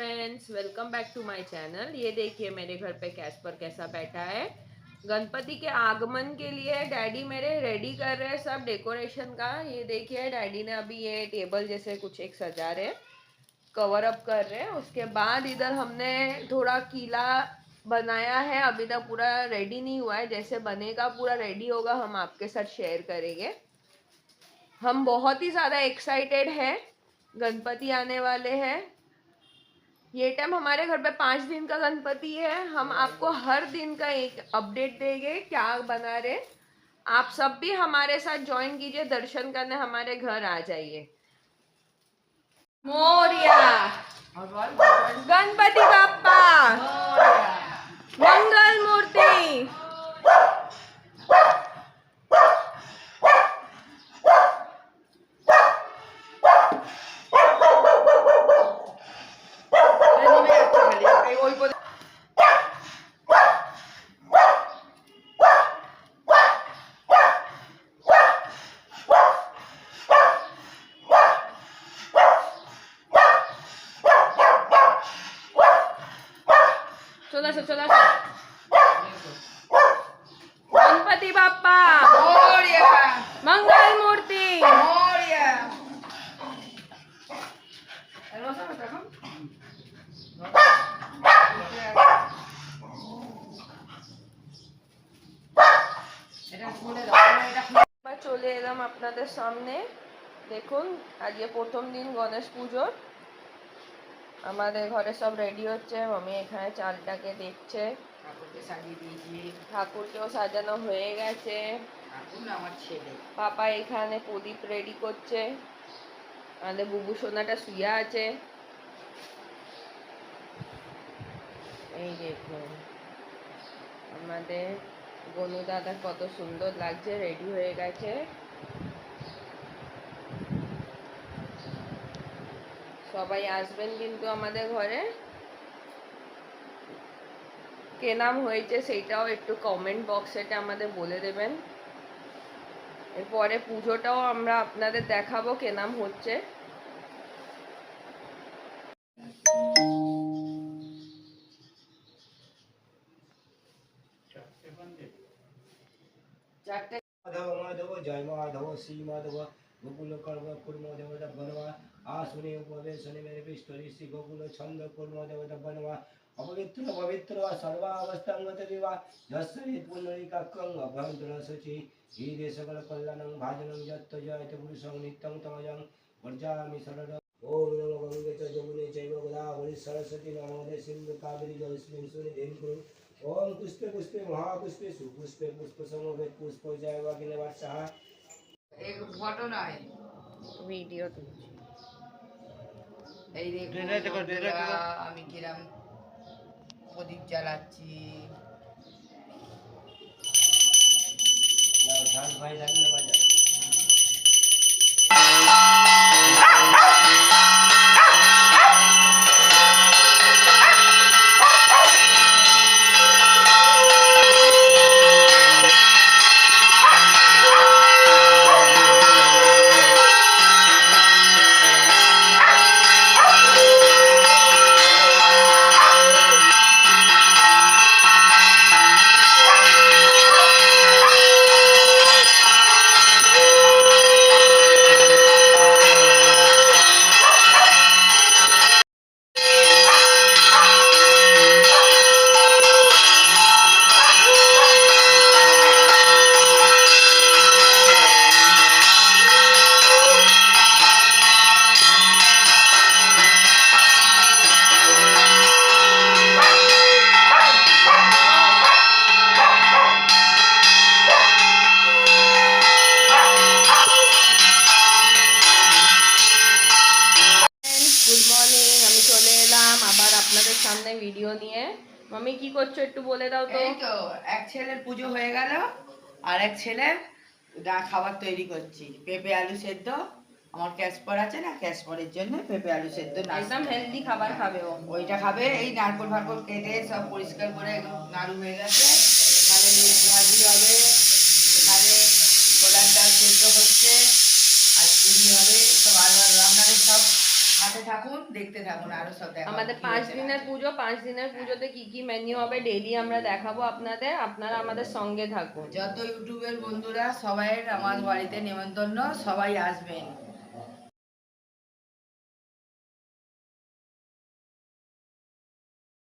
Friends, welcome back to my channel. ये देखिए मेरे घर पे कैस्पर कैसा बैठा है। गणपति के आगमन के लिए डैडी मेरे रेडी कर रहे हैं सब डेकोरेशन का। ये देखिए डैडी ने अभी ये टेबल जैसे कुछ एक सजा रहे, कवर अप कर रहे हैं। उसके बाद इधर हमने थोड़ा कीला बनाया है, अभी तक पूरा रेडी नहीं हुआ है। जैसे बनेगा पूरा रेडी होगा हम आपके साथ शेयर करेंगे। हम बहुत ही ज़्यादा एक्साइटेड हैं, गणपति आने वाले हैं। ये टाइम हमारे घर पे 5 दिन का गणपति है। हम आपको हर दिन का एक अपडेट देंगे क्या बना रहे। आप सब भी हमारे साथ ज्वाइन कीजिए, दर्शन करने हमारे घर आ जाइए। मोरिया गणपति बाप्पा मंगल मूर्ति। चला गणपति बाप्पा मंगल मूर्ति। চলে এলাম আপনাদের সামনে। দেখুন আজকে প্রথম দিন গণেশ পুজোর। আমাদের ঘরে সব রেডি হচ্ছে। মামি এখানে চালটাকে দেখছে। ঠাকুরকে সাজিয়ে দিয়েছি, ঠাকুরকেও সাজানো হয়ে গেছে। আমার ছেলে পাপা এখানে প্রদীপ রেডি করছে। আমাদের বুবু সোনাটা শুয়ে আছে। এই দেখুন আমাদের গনু দাদা কত সুন্দর লাগছে, রেডি হয়ে গেছে। সবাই আসবেন কিন্তু আমাদের ঘরে। কে নাম হয়েছে সেইটাও একটু কমেন্ট বক্সে আমাদের বলে দেবেন। এরপরে পুজোটাও আমরা আপনাদের দেখাবো কে নাম হচ্ছে। माधव जय माधव श्री माधव गोकुल कर्म कुर्म देवता बनवा आसुने उपवेशने मेरे विष्टरि श्री गोकुल छंद कुर्म देवता बनवा अपवित्र पवित्र सर्वावस्थांगत विवा जस्सरे पुंडरीकाक्षं अभ्यंतर शुचि हीरे सकल कल्याणं भाजनं यत्त जयते पुरुषं नित्यं तमजं वर्जामि शरणं। ओम नमो गंगे च जमुने चैव गोदावरी सरस्वती नर्मदे सिंधु कावेरी जलेस्मिन् सन्निधिं कुरु। ओम पुष्पे पुष्पे महापुष्पे सुपुष्पे पुष्प समवेत पुष्प जय वागिने वर्षा। एक फोटो নাই ভিডিও তুলছি। এই দেখো আমি কিরাম প্রদীপ জ্বালাচ্ছি। जाओ झाल भाई जाने बाजा। আপনাদের সামনে ভিডিও নিয়ে। মামি কি করছো একটু বলে দাও তো। এই তো এক ছেলের পুজো হয়ে গেল আর এক ছেলে খাবার তৈরি করছি। পেঁপে আলু সেদ্ধ, আমার ক্যাশপর আছে না, ক্যাশপরের জন্য পেঁপে আলু সেদ্ধ একদম হেলদি খাবার খাবে ও। ওইটা খাবে। এই নারকোল ফারকোল কেটে সব পরিষ্কার করে নাড়ু হয়ে গেছে। এখানে মিক্স ভাজি হবে, এখানে ছোলার ডাল সেদ্ধ হচ্ছে আর পুরি হবে। সব রান্নার সব সাথে থাকুন, দেখতে থাকুন, আরো সব দেখাবো আমাদের কি 5 হচ্ছে না দিনের হচ্ছে। পুজো, 5 দিনের পুজোতে কি কি মেনু হবে ডেইলি আমরা দেখাবো আপনাদের, আপনারা আমাদের সঙ্গে থাকুন। যত ইউটিউবের বন্ধুরা সবাই আমার বাড়িতে নেমন্তন্ন, সবাই আসবেন।